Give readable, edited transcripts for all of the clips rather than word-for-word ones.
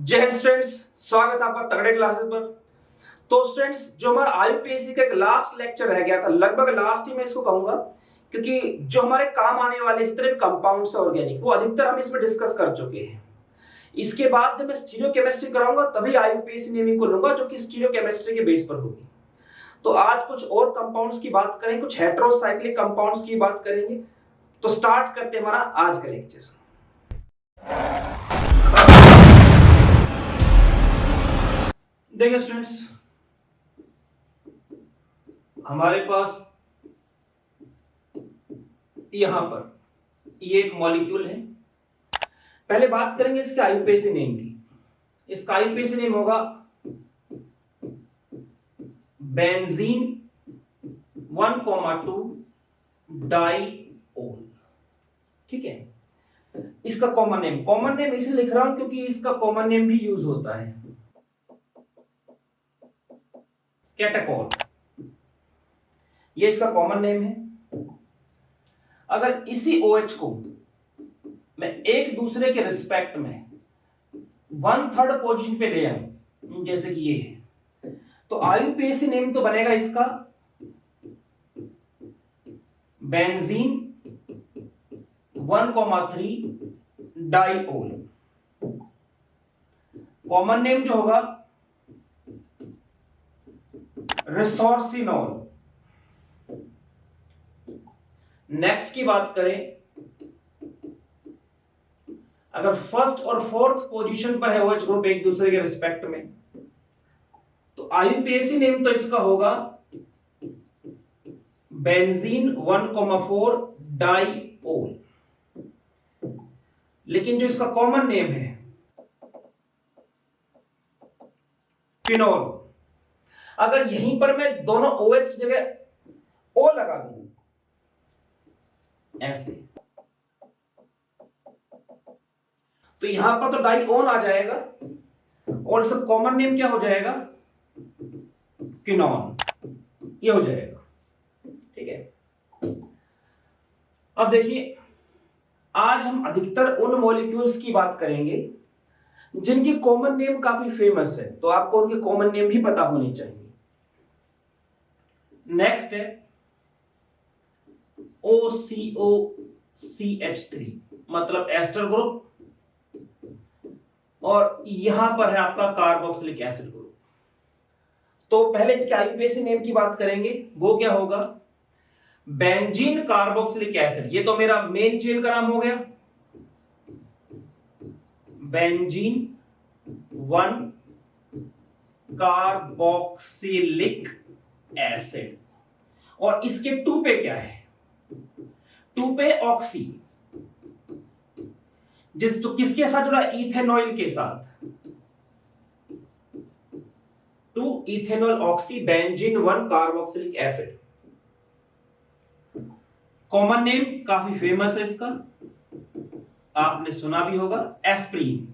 जय हिंद स्टूडेंट्स, स्वागत है आपका तगड़े क्लासेस पर। तो स्टूडेंट्स, जो हमारा आईयूपीएससी का एक लास्ट लेक्चर रह गया था, लगभग लास्ट ही मैं इसको कहूंगा, क्योंकि जो हमारे काम आने वाले जितने भी कंपाउंड्स है ऑर्गेनिक, वो अधिकतर हम इसमें डिस्कस कर चुके हैं। इसके बाद जब मैं स्टीरियोकेमिस्ट्री कराऊंगा तभी आईयूपीएससी नेमिंग को लूंगा, जो कि स्टीरियोकेमिस्ट्री के बेस पर होगी। तो आज कुछ और कंपाउंड्स की बात करेंगे, कुछ हेटेरोसाइक्लिक कंपाउंड्स की बात करेंगे। तो स्टार्ट करते हैं हमारा आज का लेक्चर। देखिए स्टूडेंट्स, हमारे पास यहां पर ये एक मॉलिक्यूल है। पहले बात करेंगे इसके आईयूपीएसी नेम की। इसका आईयूपीएसी नेम होगा बेंजीन 1,2 डाइओल। ठीक है, इसका कॉमन नेम इसे लिख रहा हूं क्योंकि इसका कॉमन नेम भी यूज होता है, कैटाकोल। ये इसका कॉमन नेम है। अगर इसी OH को मैं एक दूसरे के रिस्पेक्ट में 1/3 पोजीशन पे ले आऊं, जैसे कि ये है, तो आईयूपीएसी नेम तो बनेगा इसका बेंजीन 1,3 डाइओल। कॉमन नेम जो होगा रिसोर्सिनॉल। नेक्स्ट की बात करें, अगर फर्स्ट और फोर्थ पोजीशन पर है OH ग्रुप एक दूसरे के रिस्पेक्ट में, तो आईयूपीएसी नेम तो इसका होगा बेंजीन 1,4 डाइओल। लेकिन जो इसका कॉमन नेम है फिनोल। अगर यहीं पर मैं दोनों OH की जगह O लगा दूं ऐसे, तो यहां पर तो डाइओन आ जाएगा और इसका कॉमन नेम क्या हो जाएगा, फिनॉल। ये हो जाएगा। ठीक है, अब देखिए, आज हम अधिकतर उन मॉलिक्यूल्स की बात करेंगे जिनकी कॉमन नेम काफी फेमस है, तो आपको उनके कॉमन नेम भी पता होने चाहिए। नेक्स्ट है OCOCH3, मतलब एस्टर ग्रुप, और यहां पर है आपका कार्बोक्सिलिक एसिड ग्रुप। तो पहले इसके आईयूपीएसी नेम की बात करेंगे, वो क्या होगा, बेंजीन कार्बोक्सिलिक एसिड। ये तो मेरा मेन चेन का नाम हो गया, बेंजीन 1 कार्बोक्सिलिक एसिड। और इसके 2 पे क्या है, 2 पे ऑक्सी, तो किसके साथ जुड़ा, इथेनॉइल के साथ। 2 ethanol oxy benzene 1 carboxylic acid. Common name काफी फेमस है इसका, आपने सुना भी होगा, एस्प्रिन।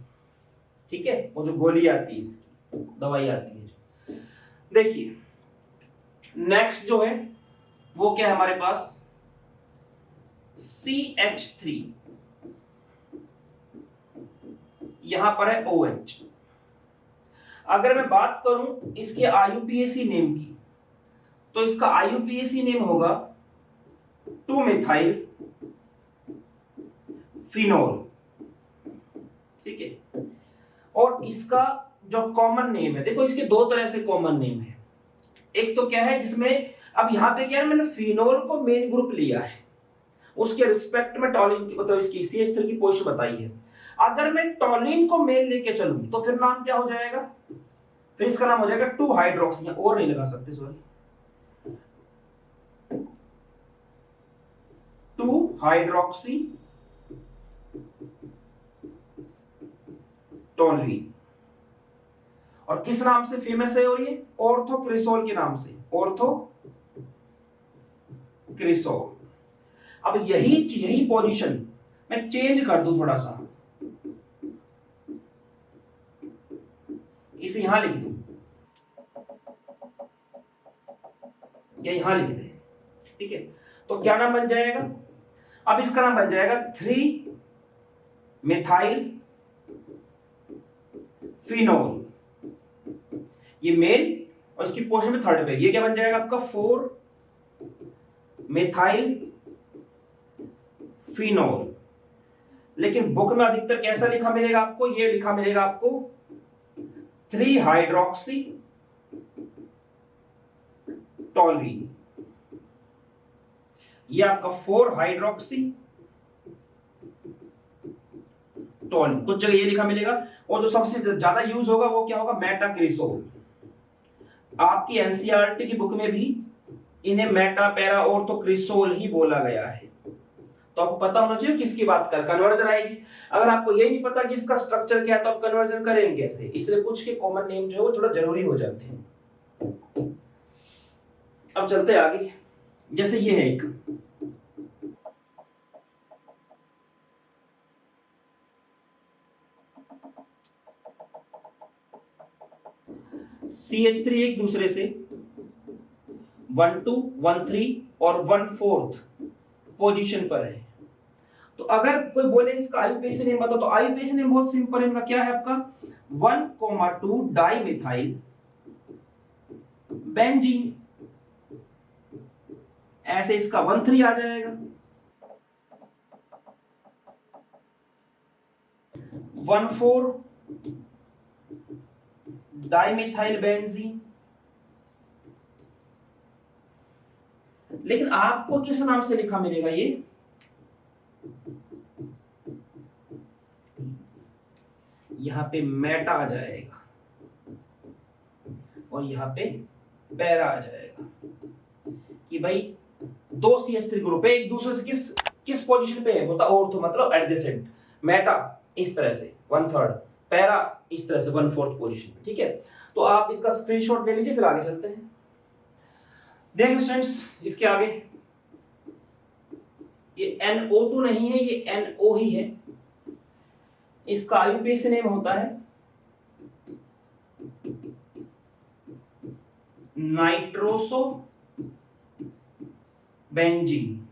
ठीक है, वो जो गोली आती है, इसकी दवाई आती है। देखिए नेक्स्ट जो है वो क्या है हमारे पास, CH3। यहां पर है OH। अगर मैं बात करूं इसके आईयूपीएसी नेम की, तो इसका आईयूपीएसी नेम होगा 2-मिथाइल फिनोल। ठीक है, और इसका जो कॉमन नेम है, देखो इसके 2 तरह से कॉमन नेम है। एक तो क्या है जिसमें, अब यहां पे क्या है, मैंने फिनोल को मेन ग्रुप लिया है, उसके रिस्पेक्ट में टॉलिन की, मतलब इसकी CH3 की पोजीशन बताई है। अगर मैं टॉलिन को मेन लेके चलूं तो फिर नाम क्या हो जाएगा, फिर इसका नाम हो जाएगा 2 हाइड्रोक्सी, और नहीं लगा सकते, सॉरी, 2 हाइड्रोक्सी टॉलिन। और किस नाम से फेमस है, और ये ऑर्थोक्रिसोल के नाम से, ऑर्थोक्रिसोल। अब यही पोजीशन मैं चेंज कर दूं थोड़ा सा, इसे यहां लिख दूं या यहां लिख दे। ठीक है, तो क्या नाम बन जाएगा, अब इसका नाम बन जाएगा 3 मिथाइल फिनोल, ये मेन, और इसकी पोजीशन में थर्ड पे, ये क्या बन जाएगा आपका 4 मेथाइल फिनोल। लेकिन बुक में अधिकतर कैसा लिखा मिलेगा आपको, ये लिखा मिलेगा आपको 3 हाइड्रोक्सी टोलुइन, ये आपका 4 हाइड्रोक्सी टोलुइन, कुछ जगह ये लिखा मिलेगा। और जो सबसे ज्यादा यूज होगा वो क्या होगा, मेटाक्रिसोल। आपकी एनसीईआरटी की बुक में भी इन्हें मेटा, पैरा और तो क्रिसोल ही बोला गया है। तो आपको पता होना चाहिए किसकी बात कर, कन्वर्जन आएगी। अगर आपको ये नहीं पता कि इसका स्ट्रक्चर क्या है तो आप कन्वर्जन करेंगे कैसे, इसलिए कुछ के कॉमन नेम जो है वो थोड़ा जरूरी हो जाते हैं। अब चलते हैं आगे, जैसे ये है एक CH3 एक दूसरे से 1 2 1 3 और 1/4 पोजीशन पर है। तो अगर कोई बोले इसका आईयूपीएसी नेम बताओ, तो आईयूपीएसी नेम बहुत सिंपल है, इनका क्या है आपका 1,2 डाइमिथाइल बेंजीन, ऐसे इसका 1,3 आ जाएगा। 1,4 डाइमिथाइल बेंजीन। लेकिन आपको किस नाम से लिखा मिलेगा, ये यहां पे मेटा आ जाएगा और यहां पे पैरा आ जाएगा कि भाई 2 CH3 ग्रुप है, एक दूसरे से किस किस पोजीशन पे है, बोलता ऑर्थो मतलब एडजेसेंट। मेटा इस तरह से 1/3, पैरा इस तरह से 1/4 पोजीशन पे, ठीक है। तो आप इसका स्क्रीनशॉट ले लीजिए, फिर आगे चलते हैं। देखिए स्टूडेंट्स, इसके आगे ये NO2 नहीं है, ये NO ही है। इसका आईयूपीएसी नेम होता है नाइट्रोसो बेंजीन।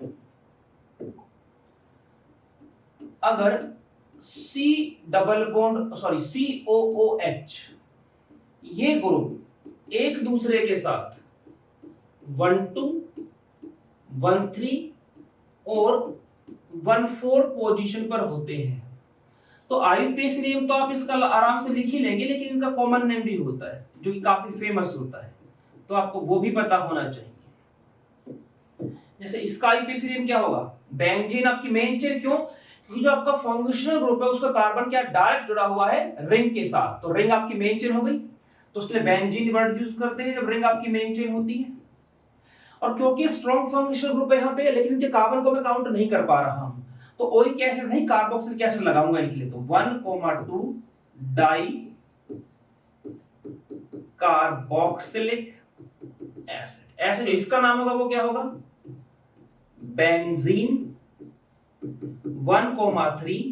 अगर COOH ये ग्रुप एक दूसरे के साथ 1 2 1 3 और 1/4 पोजीशन पर होते हैं तो आईयूपीएसी नेम तो आप इसका आराम से लिख ही लेंगे, लेकिन इनका कॉमन नेम भी होता है जो कि काफी फेमस होता है, तो आपको वो भी पता होना चाहिए। जैसे इसका आईयूपीएसी नेम क्या होगा, बेंजीन आपकी मेन चेन। क्यों, क्योंकि जो आपका फंक्शनल ग्रुप है उसका कार्बन क्या डायरेक्ट जुड़ा हुआ है रिंग के साथ, तो रिंग आपकी मेन चेन हो गई, तो उसके लिए बेंजीन वर्ड यूज करते हैं जब रिंग आपकी मेन चेन होती है। और क्योंकि स्ट्रॉन्ग फंक्शनल ग्रुप है यहाँ पे, लेकिन इनके कार्बन को मैं काउंट नहीं कर पा रहा हूं, तो ओइक एसिड नहीं कार्बोक्सिलिक एसिड लगाऊंगा इनके लिए। तो 1,2 डाई कार्बोक्सिलिक एसिड, एसिड इसका नाम होगा वो क्या होगा, बेंजीन। 1,3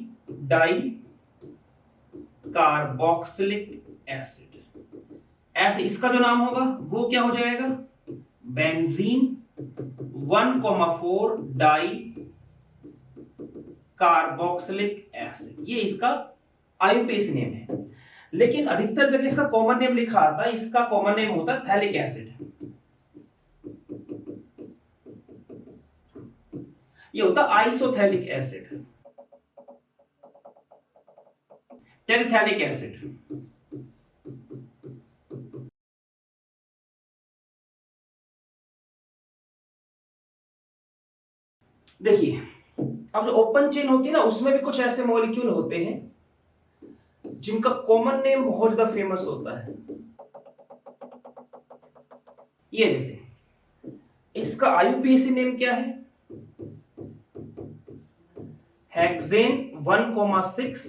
डाई कार्बोक्सिलिक एसिड, ऐसे इसका जो नाम होगा वो क्या हो जाएगा, बेंजीन 1,4 डाई कार्बोक्सिलिक एसिड, ये इसका आईयूपीएसी नेम है। लेकिन अधिकतर जगह इसका कॉमन नेम लिखा आता है, इसका कॉमन नेम होता है थैलिक एसिड। ये होता है आइसोथैलिक एसिड, टेरिथैलिक एसिड। देखिए अब जो ओपन चेन होती है ना, उसमें भी कुछ ऐसे मॉलिक्यूल होते हैं जिनका कॉमन नेम बहुत ज्यादा फेमस होता है। ये जैसे इसका आईयूपीएसी नेम क्या है, हेक्सेन 1,6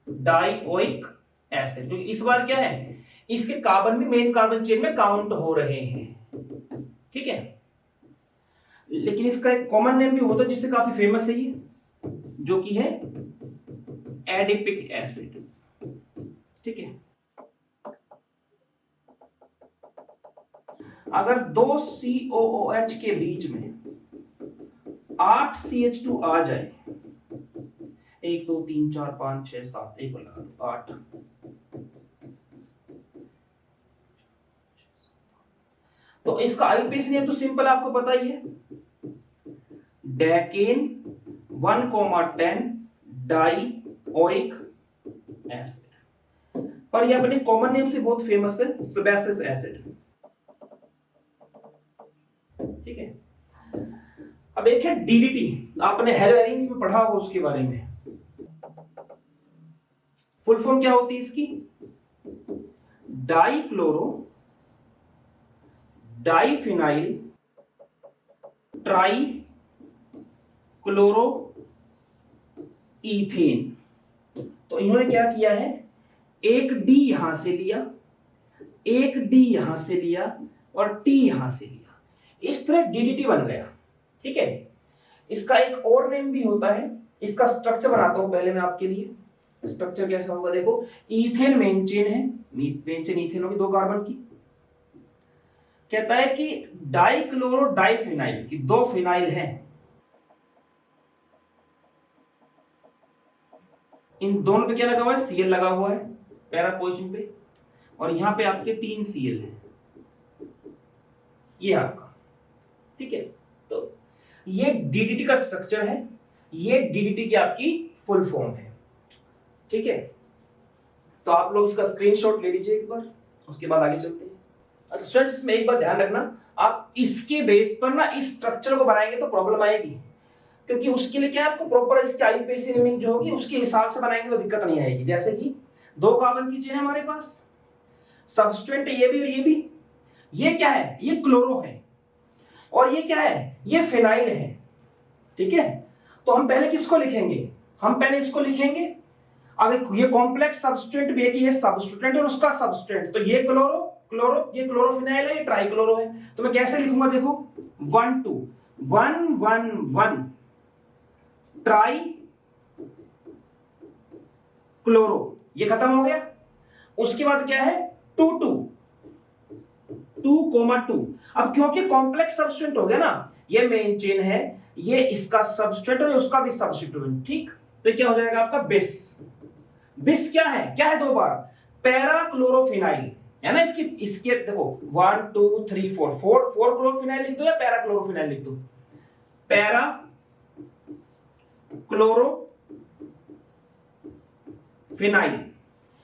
डाइओइक एसिड। क्योंकि इस बार क्या है, इसके कार्बन भी मेन कार्बन चेन में काउंट हो रहे हैं, ठीक है। लेकिन इसका एक कॉमन नेम भी होता है जिससे काफी फेमस है ये, जो कि है एडिपिक एसिड, ठीक है। अगर 2 COOH के बीच में 8 CH2 आ जाए, 1 2 3 4 5 6 7, एक लगा दो 8, तो इसका आईयूपीएसी नेम तो सिंपल आपको पता ही है, डेकेन 1,10 डाइओइक एसिड। पर ये अपने कॉमन नेम से बहुत फेमस है, सेबेसिस एसिड। ठीक है। अब एक है डीडीटी, आपने हेलोएरिन्स में पढ़ा हो उसके बारे में। फुल फॉर्म क्या होती है इसकी? Dichloro diphenyl try chloro ethane. तो इन्होंने क्या किया है, एक डी यहां से लिया, एक डी यहां से लिया और टी यहां से लिया, इस तरह डीडीटी बन गया। ठीक है। इसका एक और नेम भी होता है, इसका स्ट्रक्चर बनाता हूं पहले मैं आपके लिए। स्ट्रक्चर कैसा होगा देखो, इथेन मेन चेन है, मेन चेन इथेन होगी 2 कार्बन की। कहता है कि डाइक्लोरो डाइफिनाइल की 2 फिनाइल हैं, इन दोनों पे क्या लगा हुआ है, सीएल लगा हुआ है पैरा पोजीशन पे, और यहां पे आपके 3 सीएल है, ये आपका। ठीक है। तो ये डीडीटी का स्ट्रक्चर है, ये डीडीटी की आपकी फुल फॉर्म है। ठीक है। तो आप लोग इसका स्क्रीनशॉट ले लीजिए एक बार, उसके बाद आगे चलते हैं। अच्छा स्टूडेंट्स, इसमें एक बात ध्यान रखना, आप इसके बेस पर ना इस स्ट्रक्चर को बनाएंगे तो प्रॉब्लम आएगी, क्योंकि उसके लिए क्या आपको प्रॉपर इसकी आईयूपीएसी नेमिंग जो होगी उसके हिसाब से बनाएंगे तो दिक्कत नहीं आएगी। जैसे कि 2 कार्बन की चेन है हमारे पास, सबस्टेंट ये भी और ये भी, ये क्या है, ये क्लोरो है, और ये क्या है, ये फिनाइल है। ठीक है। तो हम पहले किसको लिखेंगे, हम पहले इसको लिखेंगे। अगर ये कॉम्प्लेक्स सबस्टेंट भी है कि ये सबस्टेंट और उसका सबस्टेंट, तो ये क्लोरो क्लोरो, ये क्लोरोफिनाइल है, ये ट्राइक्लोरो है। तो मैं कैसे लिखूंगा देखो, 1 2 1 1 1 ट्राई क्लोरो, ये खत्म हो गया। उसके बाद क्या है, 2 2 2,2। अब क्योंकि कॉम्प्लेक्स सबस्टेंट हो गया ना, ये मेन चेन है, ये इसका सबस्टेंट और उसका भी सबस्टिट्यूएंट। ठीक। तो क्या हो जाएगा आपका बिस। बिस क्या है, क्या है 2 बार, पैरा क्लोरोफिनाइल है ना। इसके देखो 1 2 3 4 4 क्लोरोफिनाइल लिख दो या पैरा क्लोरोफिनाइल लिख दो, पैरा क्लोरो फिनाइल,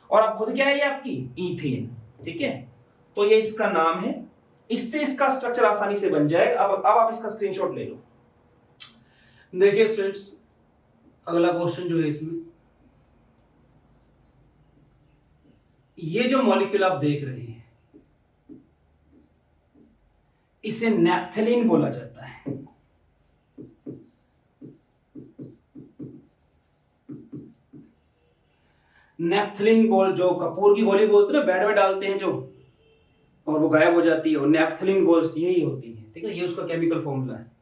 और अब खुद क्या है ये आपकी इथेन। ठीक है। तो ये इसका नाम है, इससे इसका स्ट्रक्चर आसानी से बन जाएगा। अब आप इसका स्क्रीनशॉट ले लो। देखिए स्टूडेंट्स, अगला क्वेश्चन जो है इसमें, ये जो मॉलिक्यूल आप देख रहे हैं इसे नैप्थलीन बोला जाता है। नैप्थलीन बॉल, जो कपूर की गोली बोलते हैं ना, बैट में डालते हैं जो, और वो गायब हो जाती है, और नैप्थलीन बॉल्स यही होती है। ठीक है। ये उसका केमिकल फॉर्मूला है।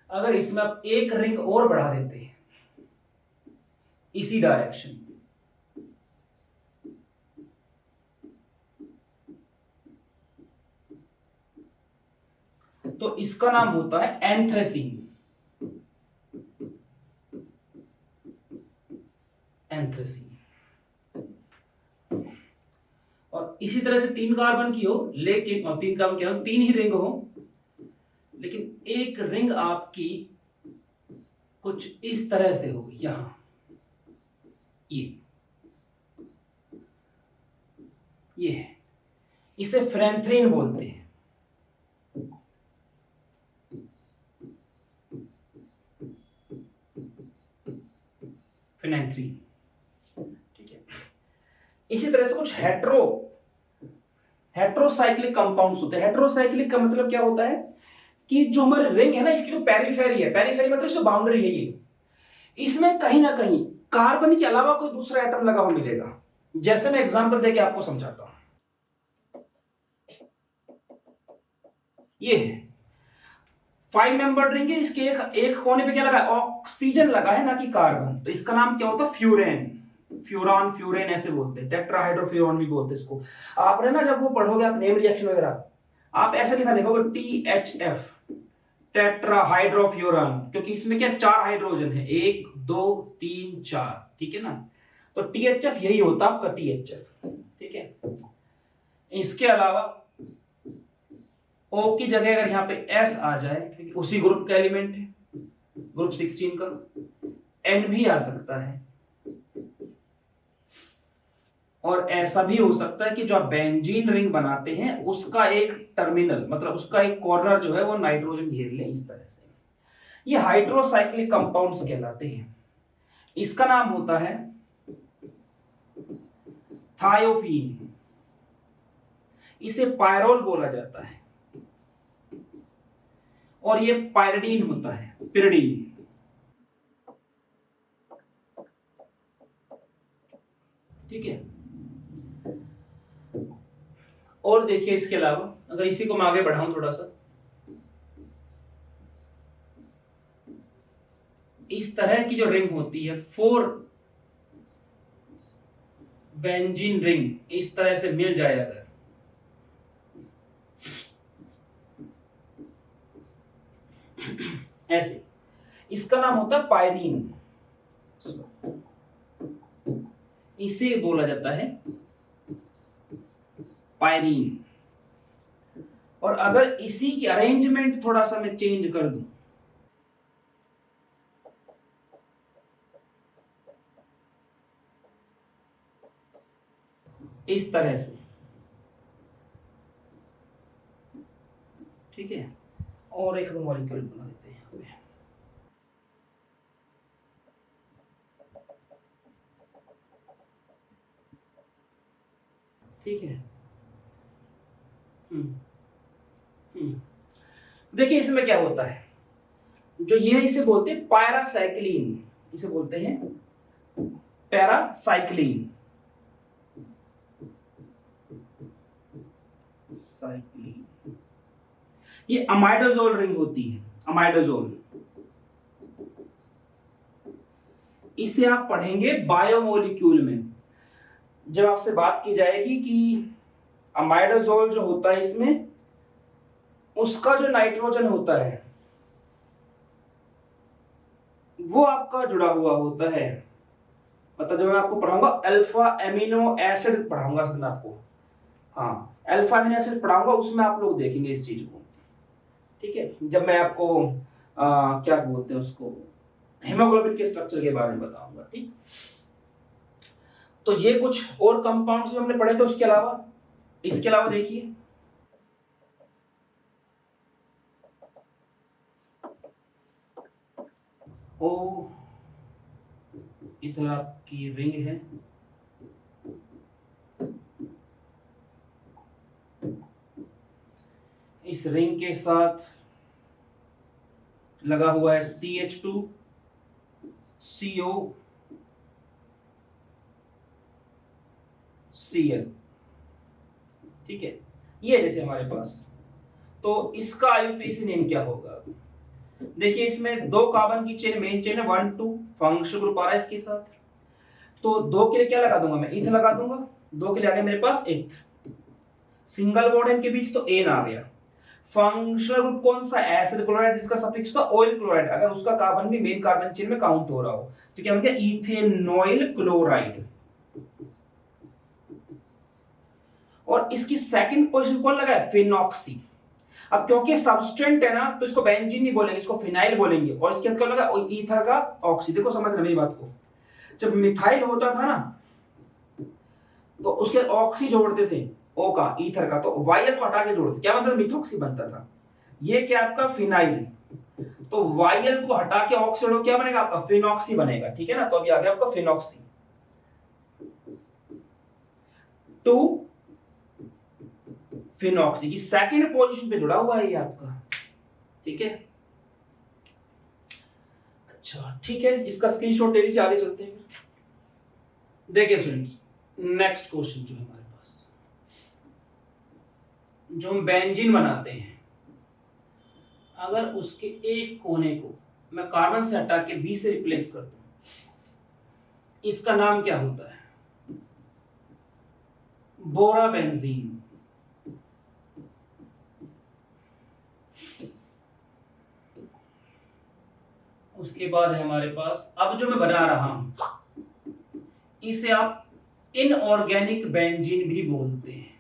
अगर इसमें आप एक रिंग और बढ़ा देते हैं इसी डायरेक्शन, तो इसका नाम होता है एंथ्रेसीन। एंथ्रेसीन। और इसी तरह से 3 कार्बन की हो, लेकिन, और 3 कार्बन क्या हो, 3 ही रिंग हो, लेकिन एक रिंग आपकी कुछ इस तरह से हो, यहां ये है, इसे फ्रेंथ्रीन बोलते हैं। फिनेंथ्रीन। ठीक है। इसी तरह से कुछ हेट्रोसाइक्लिक कंपाउंड्स होते हैं। हेट्रोसाइक्लिक का मतलब क्या होता है कि जो हमारे रिंग है ना, इसकी जो पेरिफेरी है, पेरिफेरी मतलब इसमें बाउंड्री है, ये इसमें कहीं ना कहीं कार्बन के अलावा कोई दूसरा एटम लगा हुआ मिलेगा। जैसे मैं एग्जांपल देके आपको समझाता हूं। ये है 5 मेंबर रिंग है, इसके एक कोने पे क्या लगा है, ऑक्सीजन लगा है, ना कि कार्बन। तो इसका नाम क्या होता है, फ्यूरेन। फ्यूरान, फ्यूरेन ऐसे बोलते हैं, टेट्राहाइड्रोफ्यूरॉन भी बोलते हैं इसको। आपने ना जब वो पढ़ोगे आप नेम रिएक्शन वगैरह, आप ऐसे लिखा देखोगे THF, टेट्राहाइड्रोफ्यूरॉन, क्योंकि इसमें क्या 4 हाइड्रोजन है, 1 2 3 4। ठीक है ना। तो THF यही होता है आपका THF। ठीक है। इसके अलावा O की जगह अगर यहाँ पे S आ जाए, क्योंकि उसी ग्रुप का एलिमेंट है, ग्रुप 16 का, N भी आ सकता है। और ऐसा भी हो सकता है कि जो आप बेंजीन रिंग बनाते हैं उसका एक टर्मिनल, मतलब उसका एक कॉर्नर जो है वो नाइट्रोजन घेर ले, इस तरह से। ये हाइड्रोसाइक्लिक कंपाउंड्स कहलाते हैं। इसका नाम होता है थायोफीन। इसे पायरोल बोला जाता है। और ये पायरिडीन होता है, पिरिडीन। ठीक है। और देखिए इसके अलावा अगर इसी को मैं आगे बढ़ाऊं थोड़ा सा, इस तरह की जो रिंग होती है, 4 बेंजीन रिंग इस तरह से मिल जाए अगर, ऐसे, इसका नाम होता है पायरीन। इसे बोला जाता है पायरीन। और अगर इसी की अरेंजमेंट थोड़ा सा मैं चेंज कर दूं, इस तरह से, ठीक है, और एक मॉलिक्यूल बना देते हैं यहाँ पे। ठीक है। देखिए इसमें क्या होता है, जो ये इसे बोलते हैं पैरासाइक्लिन, इसे बोलते हैं पैरासाइक्लिन। साइक्लिन, ये अमाइडोजोल रिंग होती है, अमाइडोजोल। इसे आप पढ़ेंगे बायोमोलिक्यूल में, जब आपसे बात की जाएगी कि अमाइडोजोल जो होता है इसमें, उसका जो नाइट्रोजन होता है वो आपका जुड़ा हुआ होता है। मतलब जब मैं आपको पढ़ाऊंगा अल्फा एमिनो एसिड पढ़ाऊंगा उसमें आपको, हाँ अल्फा एमिनो एसिड पढ़ाऊंगा, उसमें आप लोग देखेंगे इस चीज को। ठीक है, जब मैं आपको क्या बोलते हैं उसको, हीमोग्लोबिन के स्ट्रक्चर के बारे में बताऊंगा। ठीक, तो ये कुछ और कंपाउंड्स जो हमने पढ़े थे, उसके अलावा, इसके अलावा देखिए ओ, इधर आपकी रिंग है, इस रिंग के साथ लगा हुआ है CH2 CO Cl। ठीक है, ये जैसे हमारे पास, तो इसका आईयूपीएसी नेम क्या होगा? देखिए इसमें 2 कार्बन की चेन, मेन चेन है, 1 2 फंक्शनल ग्रुप आ रहा है इसके साथ, तो 2 के लिए क्या लगा दूंगा मैं, ईथ लगा दूंगा। 2 के लिए आ गया मेरे पास ईथ, सिंगल बॉन्ड इनके बीच तो एन आ गया। फंक्शनल ग्रुप कौन सा, एसिड क्लोराइड, जिसका सफिक्स था ऑयल क्लोराइड, अगर उसका कार्बन भी मेन कार्बन चेन में काउंट हो रहा हो तो क्या बन गया, इथेनॉइल क्लोराइड। और इसकी सेकंड पोजीशन कौन लगा है, फिनॉक्सी। अब क्योंकि सब्सटेंट है ना, तो इसको बेंजीन नहीं बोलेंगे, इसको फिनाइल बोलेंगे। और इसके अंदर लगा ईथर का ऑक्सी। देखो समझ मेरी बात को, जब मिथाइल होता था ना तो उसके ऑक्सी जोड़ते थे, ओ का, ईथर का, तो वायल को हटा के जोड़ते, क्या बनता था, मिथॉक्सी बनता था। ये क्या आपका फिनाइल, तो वायल को हटा के ऑक्सी जोड़ो, क्या बनेगा आपका, फिनॉक्सी बनेगा। ठीक है ना, तो अभी आ गया आपका फिनॉक्सी। 2 फिनॉक्सी की सेकंड पोजीशन पे जुड़ा हुआ है ये आपका। ठीक है, अच्छा ठीक है, इसका स्क्रीनशॉट ले लीजिए, आगे चलते हैं। देखिए स्टूडेंट्स, नेक्स्ट क्वेश्चन जो है हमारे पास, जो हम बेंजीन बनाते हैं, अगर उसके एक कोने को मैं कार्बन से हटा के बी से रिप्लेस कर दूं, इसका नाम क्या होता है, बोरा बेंजीन। उसके बाद है हमारे पास, अब जो मैं बना रहा हूं इसे आप इनऑर्गेनिक बेंजीन भी बोलते हैं।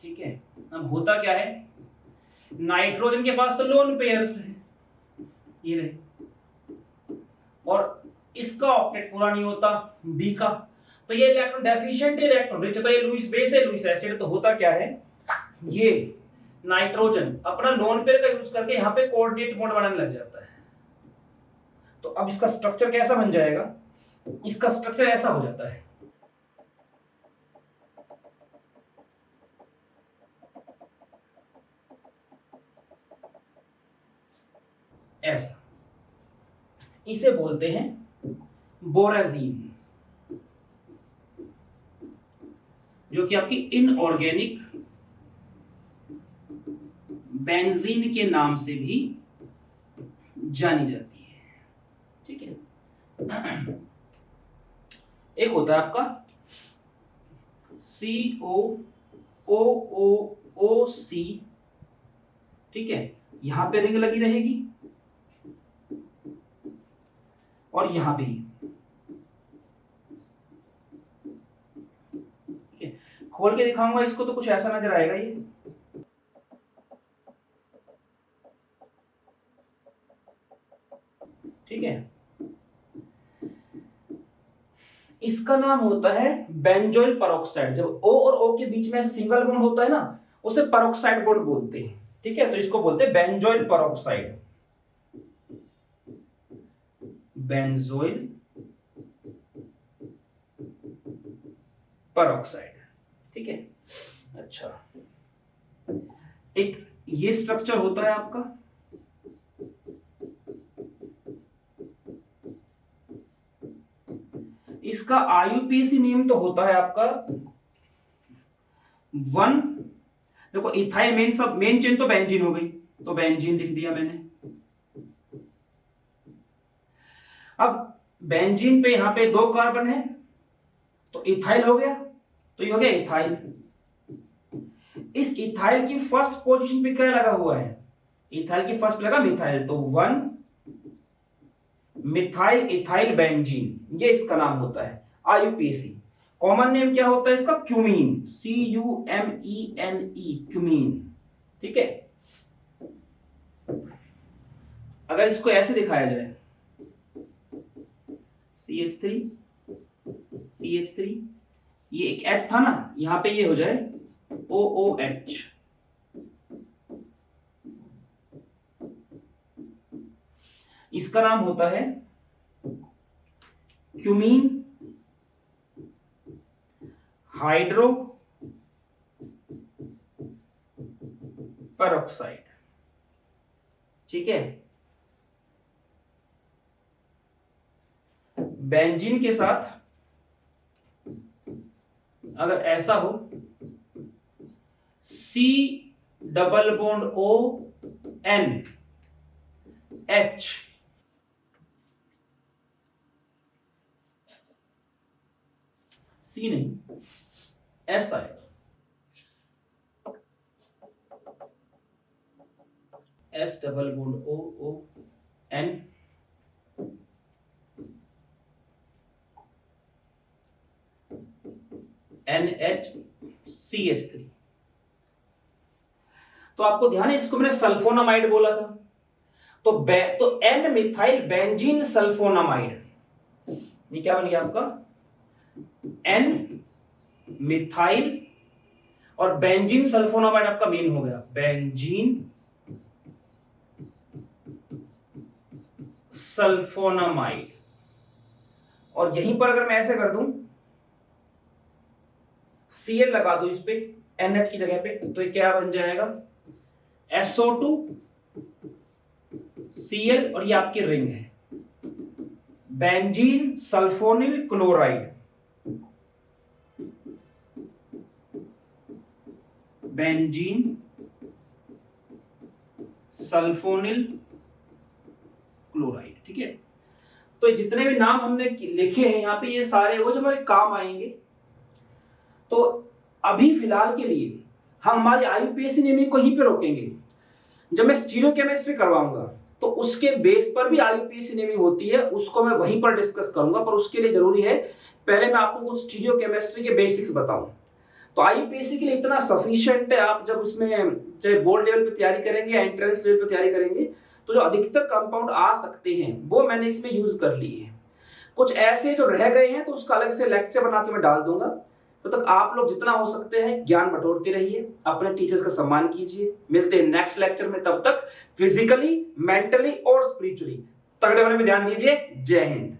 ठीक है। अब होता क्या है, नाइट्रोजन के पास तो लोन पेयर्स है, ये रहे, और इसका ऑक्टेट पूरा नहीं होता बी का, तो ये इलेक्ट्रॉन डेफिशिएंट इलेक्ट्रॉन रिच, तो ये लुईस बेस है, लुईस एसिड। तो होता क्या है, ये नाइट्रोजन अपना लोन पेयर का यूज करके यहाँ पे कोऑर्डिनेट बॉन्ड बनाने लग जाता है। तो अब इसका स्ट्रक्चर कैसा बन जाएगा, इसका स्ट्रक्चर ऐसा हो जाता है, ऐसा, इसे बोलते हैं बोराजीन, जो कि आपकी इनऑर्गेनिक बेंजीन के नाम से भी जानी जाती है, ठीक है। एक होता है आपका COOOC, ठीक है, यहां पे रिंग लगी रहेगी और यहां पे ही, ठीक है। खोल के दिखाऊंगा इसको तो कुछ ऐसा नजर आएगा ये, ठीक है। इसका नाम होता है बेंजोइल पेरोक्साइड। जब O और O के बीच में ऐसे सिंगल बॉन्ड होता है ना, उसे पेरोक्साइड बॉन्ड बोलते हैं, ठीक है। तो इसको बोलते हैं बेंजोइल पेरोक्साइड, बेंजोइल पेरोक्साइड, ठीक है। अच्छा, एक ये स्ट्रक्चर होता है आपका, इसका आईयूपीएसी नेम तो होता है आपका 1, देखो इथाइल मेन, सब मेन चेन तो बेंजीन हो गई, तो बेंजीन लिख दिया मैंने। अब बेंजीन पे यहां पे 2 कार्बन है, तो इथाइल हो गया, तो ये हो गया इथाइल। इस इथाइल की फर्स्ट पोजीशन पे क्या लगा हुआ है, इथाइल की फर्स्ट पे लगा मिथाइल, तो 1 मिथाइल इथाइल बेंजीन, ये इसका नाम होता है आईयूपीएसी। कॉमन नेम क्या होता है इसका, क्यूमीन, CUMENE, क्यूमीन, ठीक है। अगर इसको ऐसे दिखाया जाए, CH3 CH3, ये एक H था ना, यहां पे ये हो जाए OOH, इसका नाम होता है क्यूमीन हाइड्रो पेरोक्साइड, ठीक है। बेंजीन के साथ अगर ऐसा हो, C double bond ON H, C नहीं S आएगा, S double bond ON NHCH3। तो आपको ध्यान है, इसको मैंने सल्फोनामाइड बोला था, तो N मिथाइल बेंजीन सल्फोनामाइड, ये क्या बन गया आपका, N मिथाइल और बेंजीन सल्फोनामाइड आपका मेन हो गया, बेंजीन सल्फोनामाइड। और यहीं पर अगर मैं ऐसे कर दूं, Cl लगा दो इस पे NH की जगह पे, तो ये क्या बन जाएगा, SO2 Cl, और ये आपकी रिंग है, benzene sulphonyl chloride, benzene sulphonyl chloride, ठीक है। तो जितने भी नाम हमने लिखे हैं यहाँ पे, ये सारे वो जो हमारे काम आएंगे। तो अभी फिलहाल के लिए हम हमारी आईयूपीएसी नेमिंग को यहीं पे रोकेंगे। जब मैं स्टीरियोकेमिस्ट्री करवाऊंगा तो उसके बेस पर भी आईयूपीएसी नेमिंग होती है, उसको मैं वहीं पर डिस्कस करूंगा, पर उसके लिए जरूरी है पहले मैं आपको कुछ स्टीरियोकेमिस्ट्री के बेसिक्स बताऊं। तो आईयूपीएससी के लिए इतना सफिशिएंट है। आप जब उसमें चाहे बोर्ड लेवल पे तैयारी करेंगे या एंट्रेंस लेवल पे तैयारी करेंगे तो जो अधिकतर कंपाउंड आ सकते हैं वो मैंने इसमें यूज कर लिए हैं। कुछ ऐसे जो रह गए हैं तो उसका अलग से लेक्चर बना के मैं डाल दूंगा। तो तक आप लोग जितना हो सकते हैं ज्ञान बटोरते रहिए, अपने टीचर्स का सम्मान कीजिए। मिलते हैं नेक्स्ट लेक्चर में, तब तक फिजिकली, मेंटली और स्पिरिचुअली तगड़े होने में ध्यान दीजिए। जय हिंद।